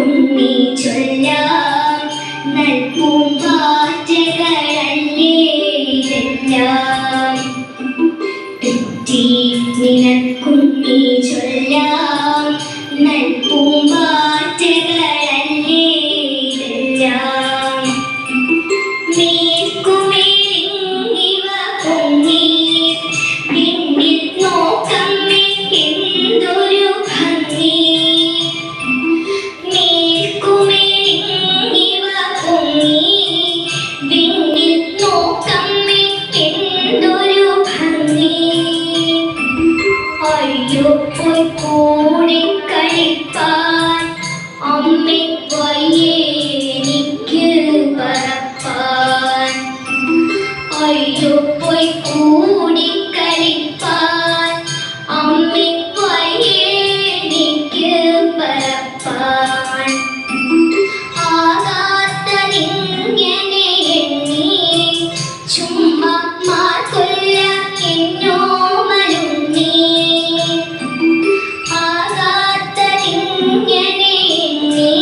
ഉണ്ണി ചൊല്ലാം നൽപൂമ്പാറ്റകളല്ലേ ഇതെല്ലാം. തുറ്റി നിനക്കുണ്ണി ചൊല്ലാം നൽപൂമ്പാറ്റകളല്ലേ ഇതെല്ലാം. മേൽക്കുമേലിങ്ങിവ പൊങ്ങി വിണ്ണിൽ നോക്കമ്മേ എന്തൊരു ഭംഗി. മേൽക്കുമേലിങ്ങിവ പൊങ്ങി വിണ്ണിൽ നോക്കമ്മേ എന്തൊരു ഭംഗി. അയ്യോ പോയി കൂടെ കളിപ്പാൻ അമ്മേ വയ്യേ എനിക്ക് പറപ്പാൻ. അയ്യോ പോയി കൂടി കളിപ്പാൻ അമ്മേ വയ്യേ എനിക്ക് പറപ്പാൻ. ആകാത്തതിങ്ങനെ എണ്ണി ചുമ്മാ മാർക്കൊല്ല എന്നോമലുണ്ണി. ആകാത്തതിങ്ങനെ എണ്ണി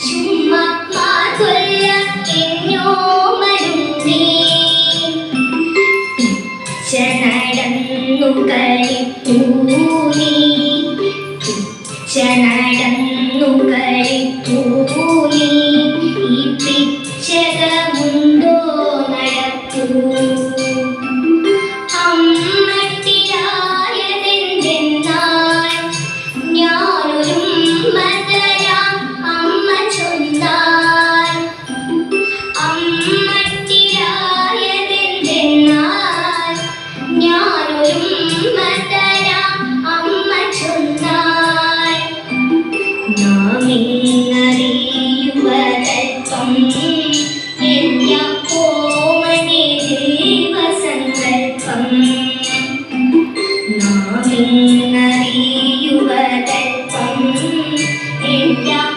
ചുമ്മാ മാർക്കൊല്ല എന്നോമലുണ്ണി. നടന്നു കളിപ്പൂനി നടന്നു കളിപ്പൂനി ഈ പിച്ചകമുണ്ടോ നടപ്പൂ. അമ്മട്ടിലായതെന്തെന്നാൽ ഞാനൊരു മതരാം അമ്മ ചൊന്നാൽ. അമ്മട്ടിലായതെന്തെന്നാൽ ഞാനൊരു മതരാം അമ്മ ചൊന്നാൽ. നാമിന്നറിയുവതൽപ്പം എല്ലാം ഓമനെ ദൈവസങ്കൽപ്പം. നാമിന്നറിയുവതൽപ്പം എല്ലാം